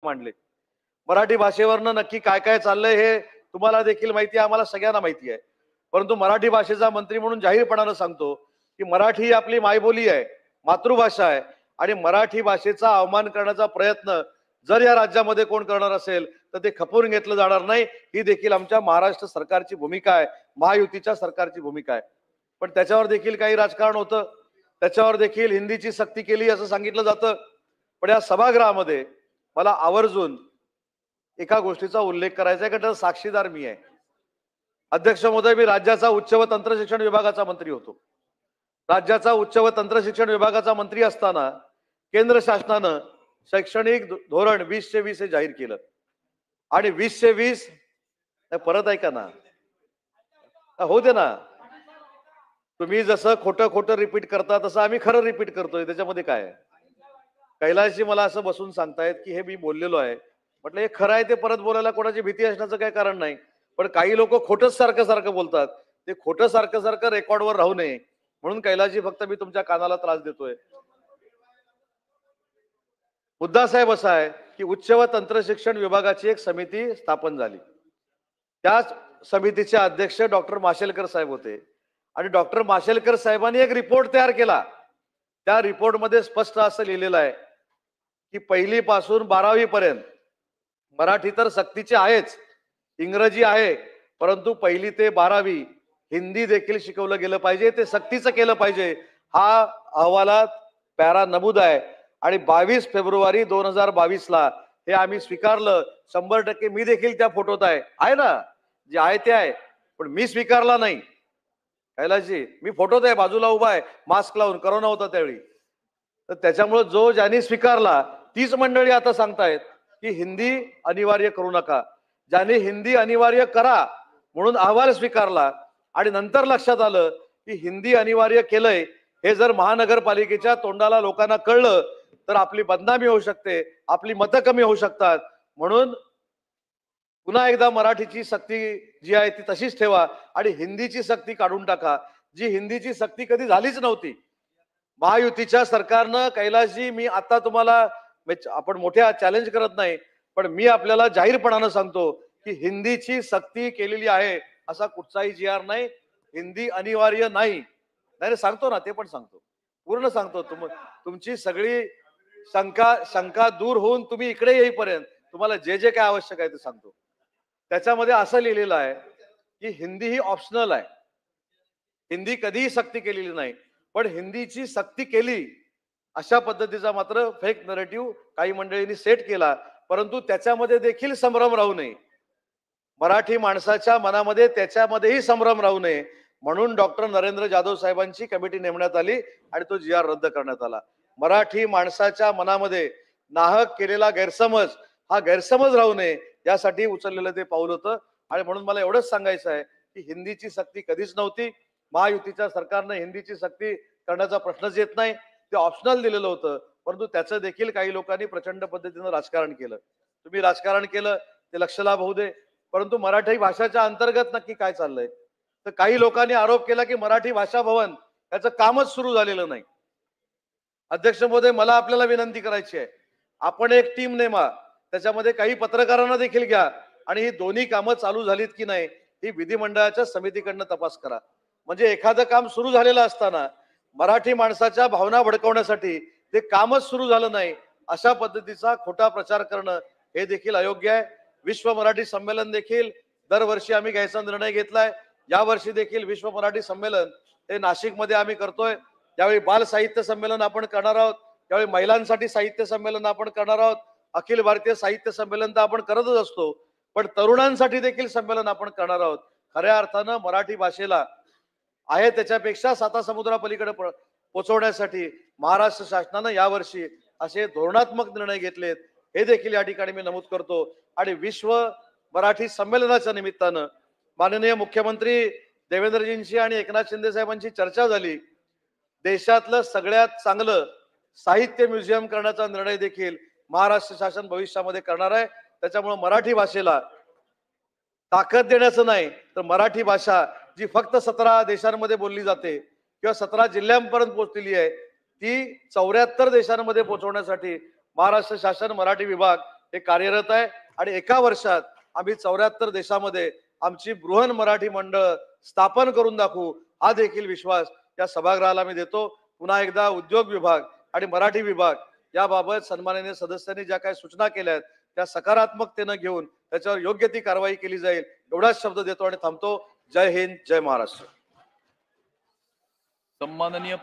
मांडले। मराठी भाषेवरनं नक्की काय काय चाललंय हे तुम्हाला देखील माहिती आहे, आम्हाला सगळ्यांना माहिती आहे। परंतु मराठी भाषेचा मंत्री म्हणून जाहीरपणानं सांगतो की मराठी ही आपली मायबोली आहे, मातृभाषा आहे आणि मराठी भाषेचा अवमान करण्याचा प्रयत्न जर या राज्यामध्ये कोण करणार असेल तर ते खपवून घेतलं जाणार नाही, ही देखील आमच्या महाराष्ट्र सरकारची भूमिका आहे, महायुतीच्या सरकारची भूमिका आहे। पण त्याच्यावर देखील काही राजकारण होतं, त्याच्यावर देखील हिंदीची सक्ती केली असं सांगितलं जातं। पण या सभागृहामध्ये मला आवर्जून एका गोष्टीचा उल्लेख करायचा आहे, कारण साक्षीदार मी आहे। अध्यक्ष महोदय, मी राज्याचा उच्च व तंत्र शिक्षण विभागाचा मंत्री होतो। राज्याचा उच्च व तंत्र शिक्षण विभागाचा मंत्री असताना केंद्र शासनानं शैक्षणिक धोरण 2020 हे जाहीर केलं आणि 2020 परत ऐका ना, हो दे ना। तुम्ही जसं खोटं खोटं रिपीट करता तसं आम्ही खरं रिपीट करतोय, त्याच्यामध्ये काय आहे? कैलासजी मला असं बसून सांगतायत की हे मी बोललेलो आहे, म्हटलं हे खरं आहे ते परत बोलायला कोणाची भीती असण्याचं काही कारण नाही। पण काही लोक खोटंच सारखं सारखं बोलतात, ते खोटं सारखं सारखं रेकॉर्डवर राहू नये म्हणून कैलासजी फक्त मी तुमच्या कानाला त्रास देतोय। मुद्दा साहेब असा आहे की उच्च व तंत्र शिक्षण विभागाची एक समिती स्थापन झाली। त्याच समितीचे अध्यक्ष डॉक्टर माशेलकर साहेब होते आणि डॉक्टर माशेलकर साहेबांनी एक रिपोर्ट तयार केला। त्या रिपोर्टमध्ये स्पष्ट असं लिहिलेलं आहे की 1ली पासून 12वी पर्यंत मराठी तर सक्तीचे आहेच, इंग्रजी आहे, परंतु 1ली ते 12वी हिंदी देखील शिकवलं गेलं पाहिजे, ते सक्तीचं केलं पाहिजे, हा अहवालात पॅरा नमूद आहे। आणि 22 फेब्रुवारी 2022 ला हे आम्ही स्वीकारलं। 100% मी देखील त्या फोटोत आहे ना, जे आहे ते आहे, पण मी स्वीकारला नाही। कैलासजी, मी फोटोत आहे, बाजूला उभा आहे मास्क लावून, करोना होता त्यावेळी। तर त्याच्यामुळे जो ज्यांनी स्वीकारला तीच मंडळी आता सांगतायत की हिंदी अनिवार्य करू नका। ज्यांनी हिंदी अनिवार्य करा म्हणून अहवाल स्वीकारला आणि नंतर लक्षात आलं की हिंदी अनिवार्य केलंय हे जर महानगरपालिकेच्या तोंडाला लोकांना कळलं तर आपली बदनामी होऊ शकते, आपली मतं कमी होऊ शकतात। म्हणून पुन्हा एकदा मराठीची सक्ती जी आहे ती तशीच ठेवा आणि हिंदीची सक्ती काढून टाका, जी हिंदीची सक्ती कधी झालीच नव्हती। महायुतीच्या सरकारनं, कैलासजी मी आता तुम्हाला, आपण मोठ्या चॅलेंज करत नाही, पण मी आपल्याला जाहीरपणानं सांगतो की हिंदीची सक्ती केलेली आहे, असा कुठचाही जी आर नाही। हिंदी अनिवार्य नाही, नाही सांगतो ना, ते पण सांगतो, पूर्ण सांगतो। तुमची सगळी शंका दूर होऊन तुम्ही इकडे येईपर्यंत तुम्हाला जे जे काय आवश्यक आहे ते सांगतो। त्याच्यामध्ये असं लिहिलेलं आहे की हिंदी ही ऑप्शनल आहे, हिंदी कधीही सक्ती केलेली नाही, पण हिंदीची सक्ती केली अशा पद्धतीचा मात्र फेक नरेटिव्ह काही मंडळींनी सेट केला। परंतु त्याच्यामध्ये देखील संभ्रम राहू नये, मराठी माणसाच्या मनामध्ये त्याच्यामध्येही संभ्रम राहू नये म्हणून डॉक्टर नरेंद्र जाधव साहेबांची कमिटी नेमण्यात आली आणि तो जी आर रद्द करण्यात आला। मराठी माणसाच्या मनामध्ये नाहक केलेला गैरसमज हा गैरसमज राहू नये यासाठी उचललेलं ते पाऊल होतं। आणि म्हणून मला एवढंच सांगायचं आहे की हिंदीची सक्ती कधीच नव्हती, महायुतीच्या सरकारने हिंदीची सक्ती करण्याचा प्रश्नच येत नाही, ते ऑप्शनल दिलेलं होतं। परंतु त्याचं देखील काही लोकांनी प्रचंड पद्धतीनं राजकारण केलं। तुम्ही राजकारण केलं ते लक्ष लाभ होऊ दे, परंतु मराठी भाषेच्या अंतर्गत नक्की काय चाललंय तर काही लोकांनी आरोप केला की मराठी भाषा भवन याचं कामच सुरू झालेलं नाही। अध्यक्ष महोदय, मला आपल्याला विनंती करायची आहे, आपण एक टीम नेमा, त्याच्यामध्ये काही पत्रकारांना देखील घ्या आणि ही दोन्ही कामं चालू झालीत की नाही ही विधिमंडळाच्या समितीकडनं तपास करा। म्हणजे एखादं काम सुरू झालेलं असताना मराठी माणसाच्या भावना भडकवण्यासाठी ते कामच सुरू झालं नाही अशा पद्धतीचा खोटा प्रचार करणं हे देखील अयोग्य आहे। विश्व मराठी संमेलन देखील दरवर्षी आम्ही घ्यायचा निर्णय घेतलाय। यावर्षी देखील विश्व मराठी संमेलन हे नाशिकमध्ये आम्ही करतोय। त्यावेळी बाल साहित्य संमेलन आपण करणार आहोत, त्यावेळी महिलांसाठी साहित्य संमेलन आपण करणार आहोत, अखिल भारतीय साहित्य संमेलन तर आपण करतच असतो, पण तरुणांसाठी देखील संमेलन आपण करणार आहोत। खऱ्या अर्थानं मराठी भाषेला आहे त्याच्यापेक्षा सातासमुद्रापलीकडे पोहोचवण्यासाठी महाराष्ट्र शासनानं यावर्षी असे धोरणात्मक निर्णय घेतलेत, हे देखील या ठिकाणी मी नमूद करतो। आणि विश्व मराठी संमेलनाच्या निमित्तानं माननीय मुख्यमंत्री देवेंद्रजींशी आणि एकनाथ शिंदे साहेबांची चर्चा झाली। देशातलं सगळ्यात चांगलं साहित्य म्युझियम करण्याचा निर्णय देखील महाराष्ट्र शासन भविष्यामध्ये करणार आहे। त्याच्यामुळे मराठी भाषेला ताकद देण्याचं नाही तर मराठी भाषा जी फक्त 17 देशांमध्ये बोलली जाते किंवा 17 जिल्ह्यांपर्यंत पोहोचलेली आहे ती 74 देशांमध्ये पोहोचवण्यासाठी महाराष्ट्र शासन मराठी विभाग हे कार्यरत आहे आणि एका वर्षात आम्ही 74 देशामध्ये आमची बृहन मराठी मंडळ स्थापन करून दाखवू, हा देखील विश्वास या सभागृहाला मी देतो. पुन्हा एकदा उद्योग विभाग आणि मराठी विभाग याबाबत सन्माननीय सदस्यांनी ज्या काही सूचना केल्या आहेत त्या सकारात्मकतेनं घेऊन त्याच्यावर योग्य ती कारवाई केली जाईल एवढाच शब्द देतो आणि थांबतो. जय हिंद, जय महाराष्ट्र. सन्माननीय